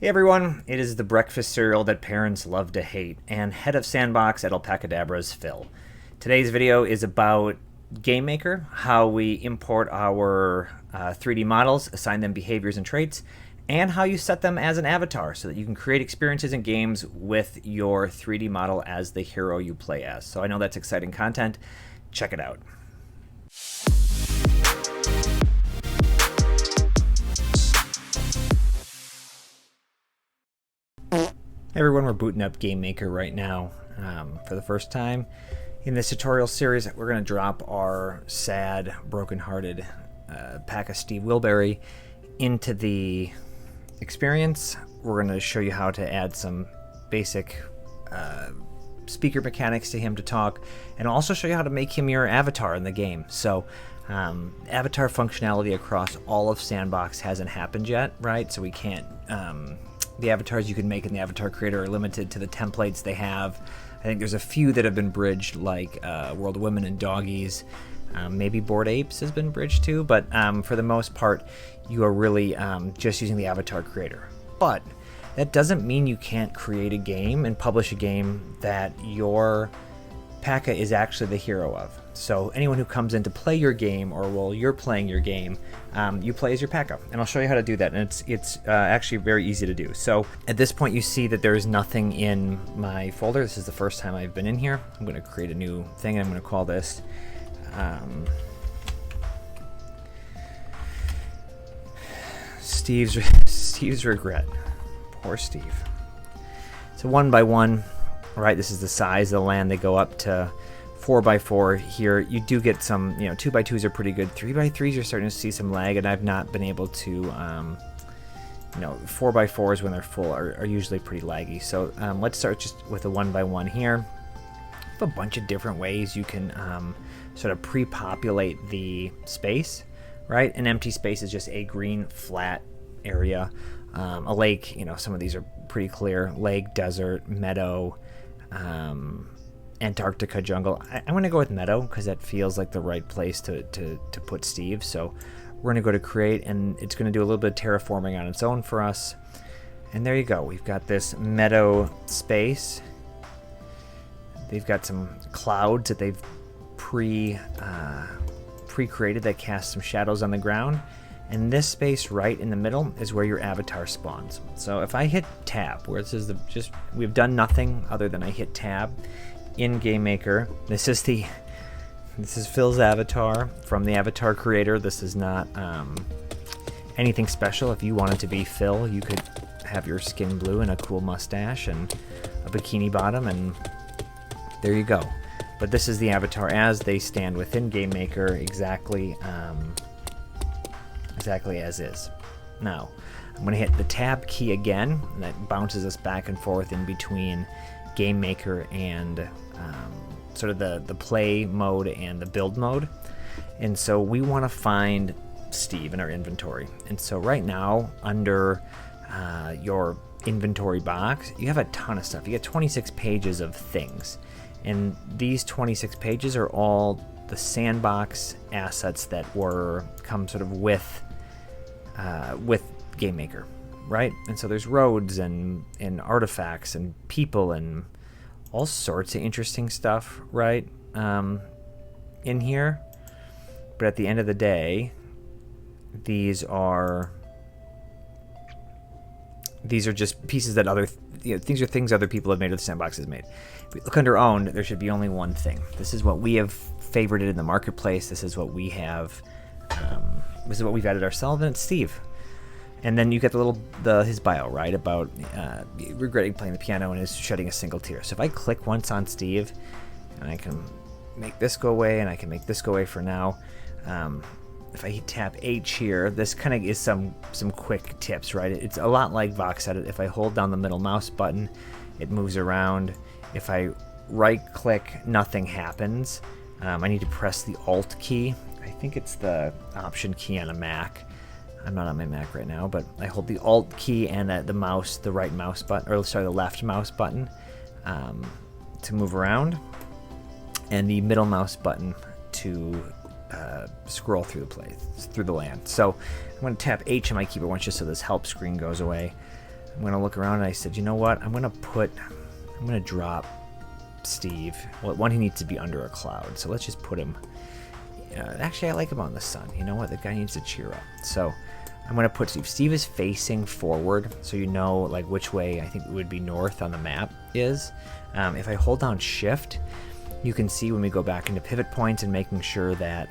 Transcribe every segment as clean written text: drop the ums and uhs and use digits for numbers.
Hey everyone, it is the breakfast cereal that parents love to hate, and head of Sandbox at Alpacadabraz, Phil. Today's video is about GameMaker, how we import our 3D models, assign them behaviors and traits, and how you set them as an avatar so that you can create experiences in games with your 3D model as the hero you play as. So I know that's exciting content. Check it out. Everyone, we're booting up GameMaker right now for the first time. In this tutorial series, we're going to drop our sad, broken-hearted Paca Steve Wilbury into the experience. We're going to show you how to add some basic speaker mechanics to him to talk, and also show you how to make him your avatar in the game. So avatar functionality across all of Sandbox hasn't happened yet, right? So we can't... the avatars you can make in the avatar creator are limited to the templates they have. I think there's a few that have been bridged, like World of Women and Doggies. Maybe Bored Apes has been bridged too, but for the most part, you are really just using the avatar creator. But that doesn't mean you can't create a game and publish a game that your Paca is actually the hero of. So anyone who comes in to play your game, or while you're playing your game, you play as your Paca, and I'll show you how to do that. And it's actually very easy to do. So at this point, you see that there is nothing in my folder. This is the first time I've been in here. I'm going to create a new thing, and I'm going to call this Steve's regret. Poor Steve. So 1 by 1, right? This is the size of the land. They go up to 4 by 4 here. You do get some, 2 by 2s are pretty good. 3 by 3s you're starting to see some lag, and I've not been able to, 4 by 4s when they're full are usually pretty laggy. So let's start just with a 1 by 1 here. A bunch of different ways you can sort of pre-populate the space, right? An empty space is just a green flat area. A lake, some of these are pretty clear. Lake, desert, meadow, Antarctica jungle. I'm going to go with meadow because that feels like the right place to put Steve. So we're going to go to create, and it's going to do a little bit of terraforming on its own for us. And there you go. We've got this meadow space. They've got some clouds that they've pre-created that cast some shadows on the ground. And this space right in the middle is where your avatar spawns. So if I hit tab, where this is we've done nothing other than I hit tab in GameMaker. This is Phil's avatar from the avatar creator. This is not anything special. If you wanted to be Phil, you could have your skin blue and a cool mustache and a bikini bottom, and there you go. But this is the avatar as they stand within GameMaker, exactly as is. Now, I'm going to hit the tab key again, and that bounces us back and forth in between GameMaker and sort of the play mode and the build mode. And so we want to find Steve in our inventory. And so right now, under your inventory box, you have a ton of stuff. You get 26 pages of things. And these 26 pages are all the Sandbox assets that come sort of with GameMaker, right? And so there's roads and artifacts and people and all sorts of interesting stuff, right? In here. But at the end of the day, these are just pieces that these are things other people have made or the Sandbox has made. If we look under owned, there should be only one thing. This is what we have favorited in the marketplace. This is what we have. This is what we've added ourselves, and it's Steve. And then you get his bio, right, about regretting playing the piano and is shedding a single tear. So if I click once on Steve, and I can make this go away, and I can make this go away for now. If I tap H here, this kind of is some quick tips, right? It's a lot like Vox Edit. If I hold down the middle mouse button, it moves around. If I right-click, nothing happens. I need to press the Alt key. I think it's the Option key on a Mac. I'm not on my Mac right now, but I hold the Alt key and the right mouse button, or sorry, the left mouse button to move around, and the middle mouse button to scroll through the land. So I'm going to tap H on my keyboard once just so this help screen goes away. I'm going to look around and I said, you know what? I'm going to drop Steve. Well, one, he needs to be under a cloud. So let's just put him. Actually, I like him on the sun. You know what? The guy needs to cheer up. So I'm going to put Steve. Steve is facing forward, so you know like which way I think it would be north on the map is. If I hold down Shift, you can see when we go back into pivot points and making sure that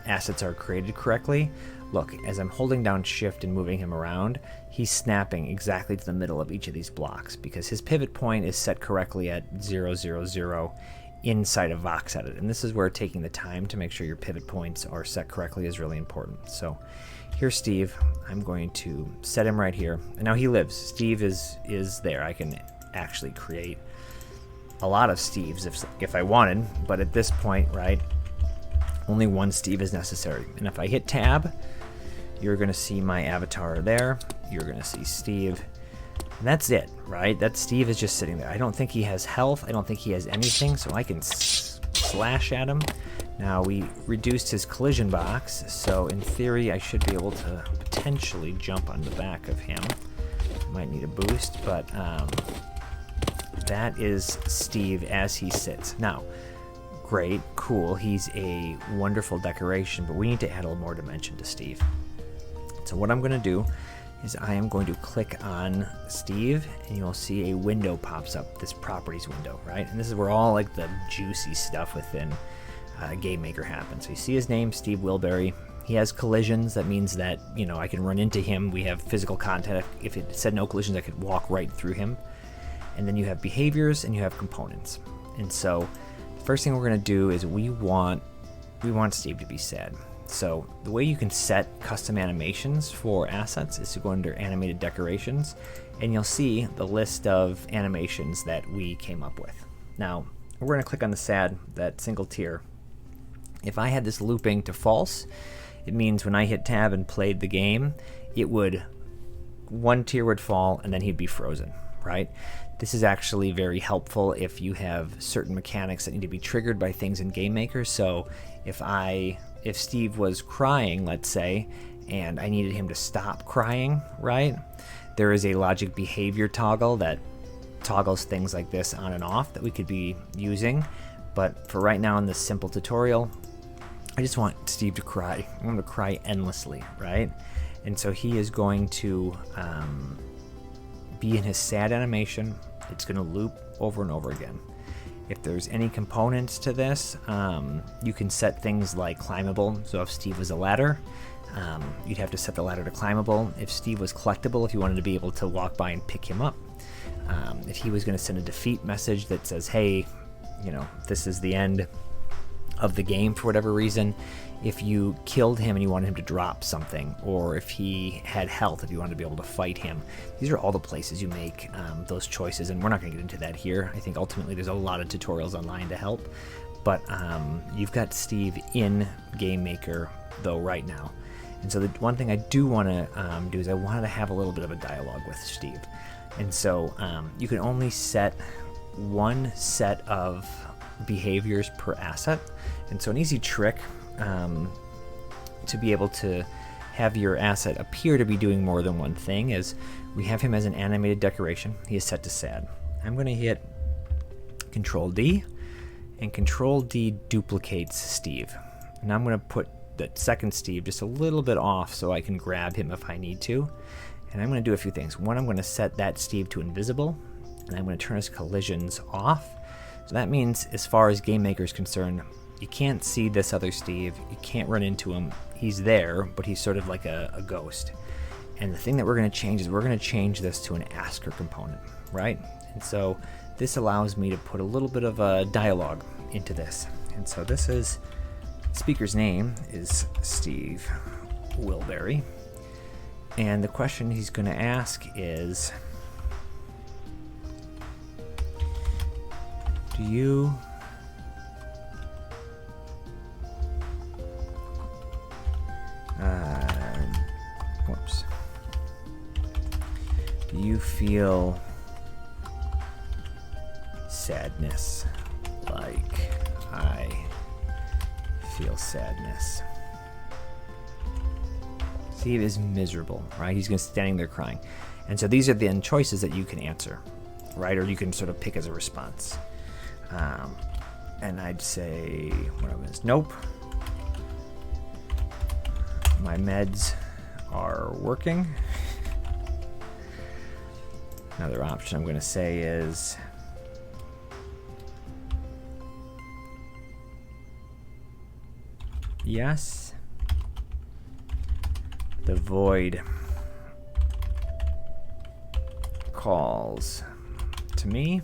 assets are created correctly. Look, as I'm holding down Shift and moving him around, he's snapping exactly to the middle of each of these blocks because his pivot point is set correctly at 0, 0, 0 inside of VoxEdit. And this is where taking the time to make sure your pivot points are set correctly is really important. So here's Steve. I'm going to set him right here. And now he lives. Steve is there. I can actually create a lot of Steves if I wanted, but at this point, right, only one Steve is necessary. And if I hit tab, you're going to see my avatar there. You're going to see Steve. And that's it, right? That Steve is just sitting there. I don't think he has health. I don't think he has anything, so I can slash at him. Now, we reduced his collision box, so in theory, I should be able to potentially jump on the back of him. Might need a boost, but that is Steve as he sits. Now, great, cool, he's a wonderful decoration, but we need to add a little more dimension to Steve. So what I'm going to do is I am going to click on Steve, and you'll see a window pops up, this properties window, right? And this is where all like the juicy stuff within GameMaker happens. So you see his name, Steve Wilbury. He has collisions. That means that, you know, I can run into him. We have physical contact. If it said no collisions, I could walk right through him. And then you have behaviors and you have components. And so the first thing we're going to do is we want Steve to be sad. So the way you can set custom animations for assets is to go under animated decorations, and you'll see the list of animations that we came up with. Now we're going to click on the sad, that single tier. If I had this looping to false, it means when I hit tab and played the game, one tier would fall and then he'd be frozen, right? This is actually very helpful if you have certain mechanics that need to be triggered by things in GameMaker. So if Steve was crying, let's say, and I needed him to stop crying, right? There is a logic behavior toggle that toggles things like this on and off that we could be using. But for right now in this simple tutorial, I just want Steve to cry. I want him to cry endlessly, right? And so he is going to be in his sad animation. It's going to loop over and over again. If there's any components to this, you can set things like climbable. So if Steve was a ladder, you'd have to set the ladder to climbable. If Steve was collectible, if you wanted to be able to walk by and pick him up. If he was going to send a defeat message that says, hey, you know, this is the end of the game for whatever reason. If you killed him and you wanted him to drop something, or if he had health, if you wanted to be able to fight him. These are all the places you make those choices, and we're not going to get into that here. I think ultimately there's a lot of tutorials online to help, but you've got Steve in GameMaker though right now. And so the one thing I do want to do is I wanted to have a little bit of a dialogue with Steve. And so you can only set one set of behaviors per asset. And so an easy trick to be able to have your asset appear to be doing more than one thing is we have him as an animated decoration. He is set to sad. I'm going to hit Control D, and Control D duplicates Steve. Now I'm going to put that second Steve just a little bit off so I can grab him if I need to. And I'm going to do a few things. One, I'm going to set that Steve to invisible, and I'm going to turn his collisions off. So that means as far as GameMaker is concerned, you can't see this other Steve, you can't run into him, he's there, but he's sort of like a ghost. And the thing that we're going to change is we're going to change this to an asker component, right? And so this allows me to put a little bit of a dialogue into this. And so this is, speaker's name is Steve Wilbury. And the question he's going to ask is, do you do you feel sadness like I feel sadness? Steve is miserable, right? He's going to standing there crying. And so these are then choices that you can answer, right? Or you can sort of pick as a response. And I'd say, one of them is nope. My meds are working. Another option I'm going to say is yes. The void calls to me.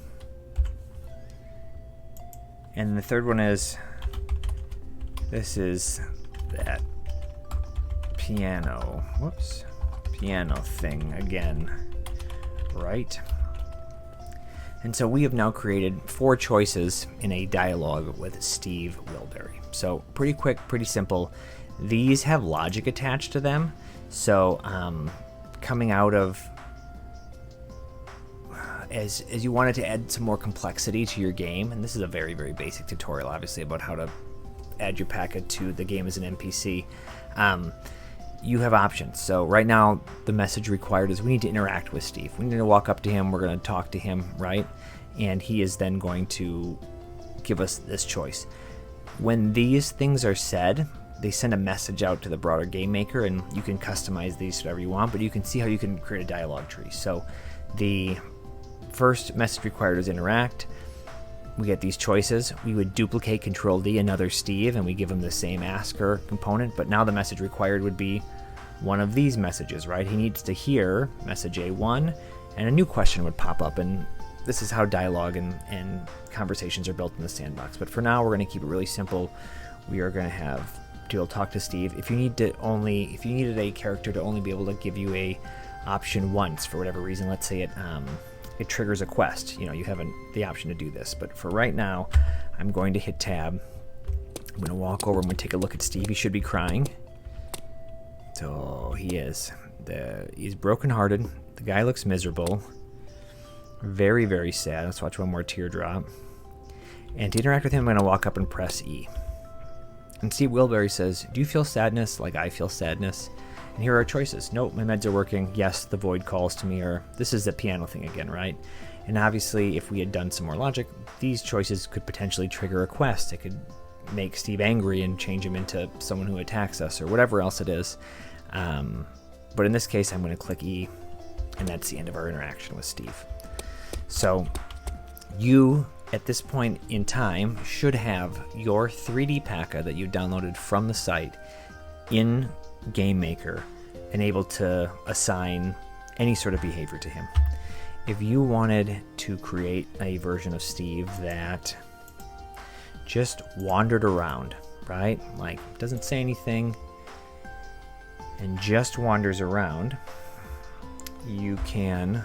And the third one is this is that piano thing again, right? And so we have now created 4 choices in a dialogue with Steve Wilbury. So pretty quick, pretty simple. These have logic attached to them. So coming out of as you wanted to add some more complexity to your game, and this is a very, very basic tutorial, obviously, about how to add your Paca to the game as an NPC, you have options. So right now, the message required is we need to interact with Steve. We need to walk up to him. We're going to talk to him, right? And he is then going to give us this choice. When these things are said, they send a message out to the broader GameMaker, and you can customize these whatever you want, but you can see how you can create a dialogue tree. So the first message required is interact. We get these choices. We would duplicate Control D another Steve, and we give him the same asker component, but now the message required would be one of these messages, right? He needs to hear message A1, and a new question would pop up, and this is how dialogue and conversations are built in the sandbox. But for now, we're going to keep it really simple. We are going to have to be able to talk to Steve. If you needed a character to only be able to give you a option once for whatever reason, let's say it triggers a quest, you have the option to do this. But for right now, I'm going to hit tab. I'm going to walk over. I'm going to take a look at Steve. He should be crying. So he is. He's brokenhearted. The guy looks miserable. Very, very sad. Let's watch one more teardrop. And to interact with him, I'm going to walk up and press E. And Steve Wilbury says, do you feel sadness like I feel sadness? And here are our choices. Nope, my meds are working. Yes, the void calls to me. Or this is the piano thing again, right? And obviously, if we had done some more logic, these choices could potentially trigger a quest. It could make Steve angry and change him into someone who attacks us or whatever else it is. But in this case, I'm going to click E, and that's the end of our interaction with Steve. So you, at this point in time, should have your 3D Paca that you downloaded from the site in GameMaker and able to assign any sort of behavior to him. If you wanted to create a version of Steve that just wandered around, right? Like doesn't say anything and just wanders around, you can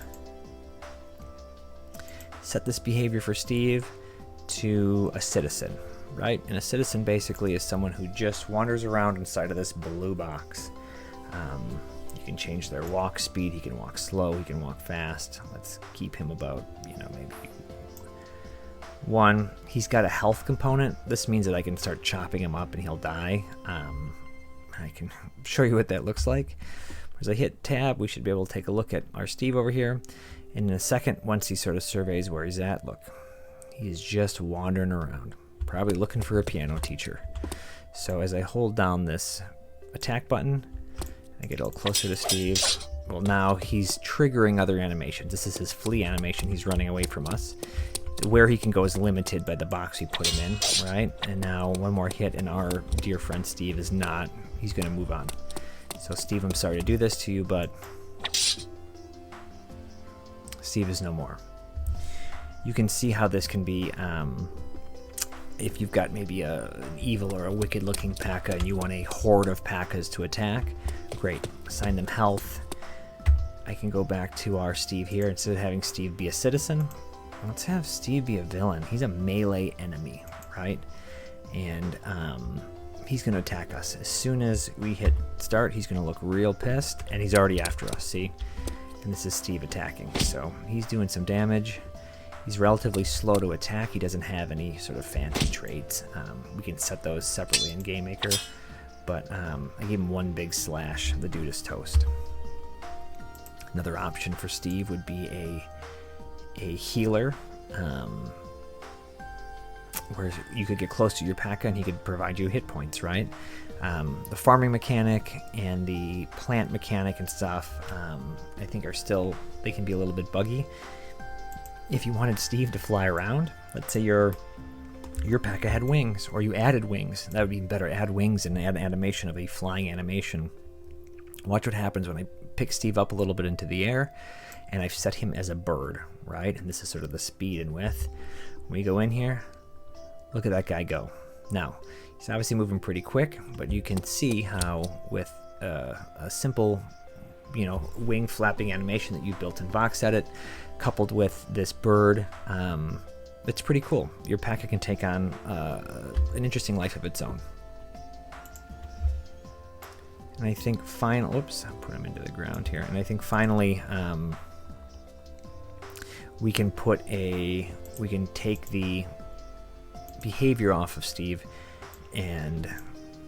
set this behavior for Steve to a citizen, right? And a citizen basically is someone who just wanders around inside of this blue box. You can change their walk speed. He can walk slow. He can walk fast. Let's keep him about, maybe 1. He's got a health component. This means that I can start chopping him up and he'll die. I can show you what that looks like. As I hit tab, we should be able to take a look at our Steve over here. And in a second, once he sort of surveys where he's at, look, he's just wandering around, probably looking for a piano teacher. So as I hold down this attack button, I get a little closer to Steve. Well, now he's triggering other animations. This is his flee animation. He's running away from us. Where he can go is limited by the box we put him in, right? And now one more hit, and our dear friend Steve is not. He's going to move on. So Steve, I'm sorry to do this to you, but Steve is no more. You can see how this can be if you've got maybe an evil or a wicked looking Paca and you want a horde of Pacas to attack. Great. Assign them health. I can go back to our Steve here. Instead of having Steve be a citizen, let's have Steve be a villain. He's a melee enemy, right? And he's going to attack us. As soon as we hit start, he's going to look real pissed, and he's already after us, see? And this is Steve attacking. So he's doing some damage. He's relatively slow to attack. He doesn't have any sort of fancy traits. We can set those separately in GameMaker. but I gave him one big slash. The dude is toast. Another option for Steve would be a healer, where you could get close to your Paca and he could provide you hit points, right? The farming mechanic and the plant mechanic and stuff, I think are still, they can be a little bit buggy. If you wanted Steve to fly around, let's say your Paca had wings, or you added wings, that would be better. Add wings and add animation of a flying animation. Watch what happens when I pick Steve up a little bit into the air and I've set him as a bird, right? And this is sort of the speed and width. When we go in here, look at that guy go. Now, he's obviously moving pretty quick, but you can see how with a simple, wing flapping animation that you built in Vox Edit, coupled with this bird, it's pretty cool. Your Paca can take on an interesting life of its own. And I think oops, I'll put him into the ground here. And I think finally, we can take the behavior off of Steve, and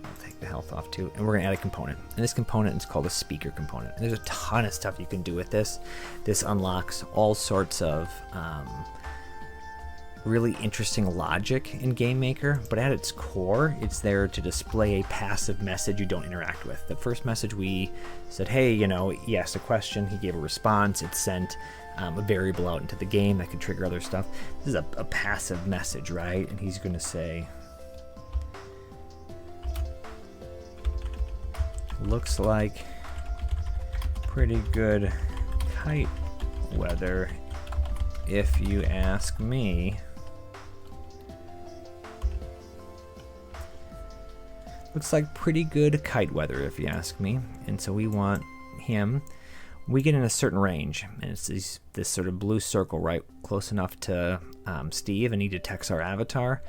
I'll take the health off too, and we're going to add a component. And this component is called a speaker component. And there's a ton of stuff you can do with this. This unlocks all sorts of really interesting logic in GameMaker, but at its core, it's there to display a passive message you don't interact with. The first message we said, hey, he asked a question, he gave a response, it sent a variable out into the game that could trigger other stuff. This is a passive message, right? And he's going to say, looks like pretty good kite weather if you ask me. Looks like pretty good kite weather if you ask me. And so we want him. We get in a certain range, and it's this sort of blue circle right close enough to Steve, and he detects our avatar.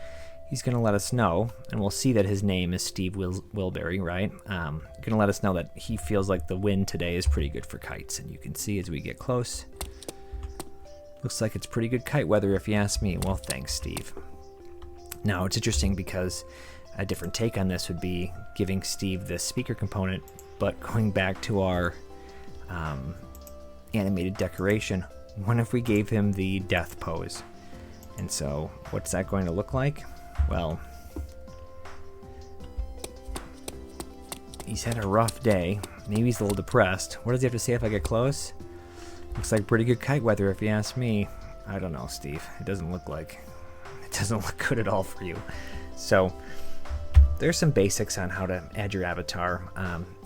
He's going to let us know, and we'll see that his name is Steve Wilberry, right? Going to let us know that he feels like the wind today is pretty good for kites, and you can see as we get close, looks like it's pretty good kite weather if you ask me. Well, thanks, Steve. Now, it's interesting because a different take on this would be giving Steve this speaker component, but going back to our animated decoration, what if we gave him the death pose? And so what's that going to look like? Well, he's had a rough day. Maybe he's a little depressed. What does he have to say if I get close? Looks like pretty good kite weather if you ask me. I don't know, Steve. It doesn't look good at all for you. So there's some basics on how to add your avatar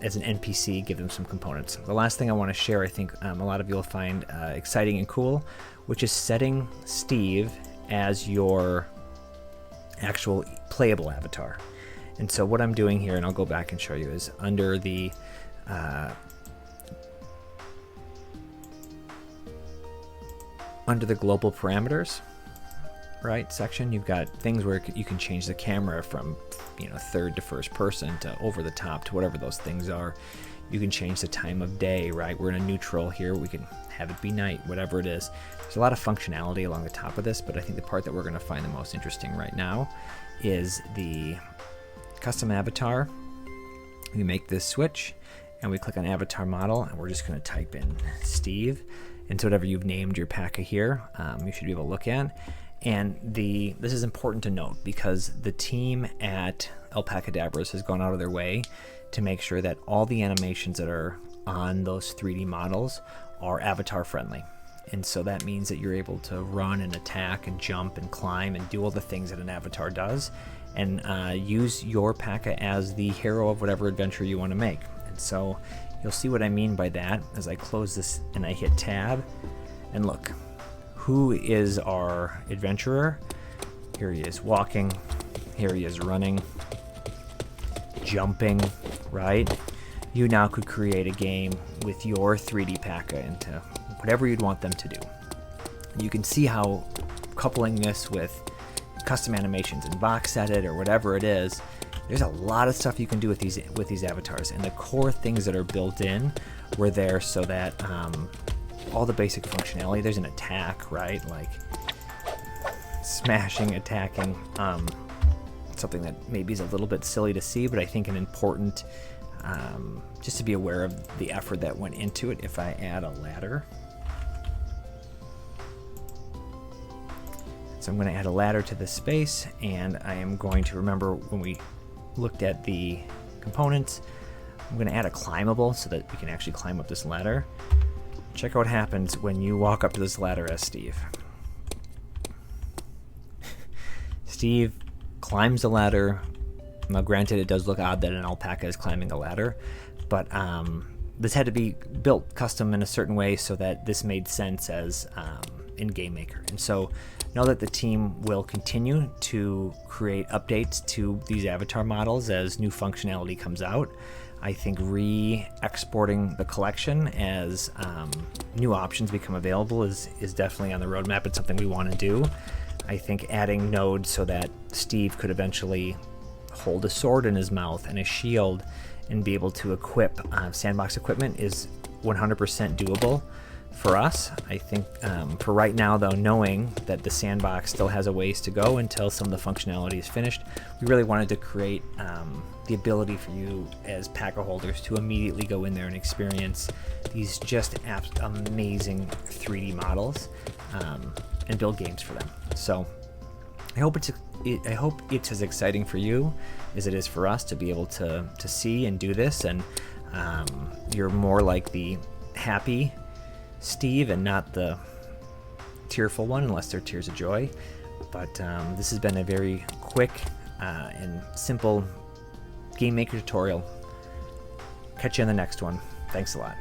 as an NPC, give them some components. The last thing I want to share, I think a lot of you will find exciting and cool, which is setting Steve as your actual playable avatar. And so what I'm doing here, and I'll go back and show you, is under the global parameters, right, section, you've got things where you can change the camera from third to first person to over the top to whatever those things are. You can change the time of day, right? We're in a neutral here. We can have it be night, whatever it is. There's a lot of functionality along the top of this, but I think the part that we're going to find the most interesting right now is the custom avatar. We make this switch and we click on avatar model, and we're just going to type in Steve. And so whatever you've named your Paca here, you should be able to look at. And this is important to note because the team at Alpacadabraz has gone out of their way to make sure that all the animations that are on those 3D models are avatar friendly. And so that means that you're able to run and attack and jump and climb and do all the things that an avatar does, and use your Paca as the hero of whatever adventure you want to make. And so you'll see what I mean by that as I close this and I hit tab, and look. Who is our adventurer? Here he is walking. Here he is running, jumping, right? You now could create a game with your 3D Paca into whatever you'd want them to do. You can see how coupling this with custom animations in Vox Edit or whatever it is, there's a lot of stuff you can do with these avatars, and the core things that are built in were there so that all the basic functionality. There's an attack, right? Like smashing, attacking. It's something that maybe is a little bit silly to see, but I think an important, just to be aware of the effort that went into it. If I add a ladder, so I'm going to add a ladder to this space, and I am going to remember when we looked at the components, I'm going to add a climbable so that we can actually climb up this ladder. Check out what happens when you walk up to this ladder as Steve. Steve climbs the ladder. Now granted, it does look odd that an alpaca is climbing a ladder, but this had to be built custom in a certain way so that this made sense as in GameMaker. And so know that the team will continue to create updates to these avatar models as new functionality comes out. I think re-exporting the collection as new options become available is definitely on the roadmap. It's something we want to do. I think adding nodes so that Steve could eventually hold a sword in his mouth and a shield and be able to equip Sandbox equipment is 100% doable for us. I think for right now, though, knowing that the Sandbox still has a ways to go until some of the functionality is finished, we really wanted to create the ability for you as Paca holders to immediately go in there and experience these just amazing 3D models and build games for them. So I hope it's as exciting for you as it is for us to be able to see and do this, and you're more like the happy Steve and not the tearful one, unless they're tears of joy. But this has been a very quick and simple GameMaker tutorial. Catch you in the next one. Thanks a lot.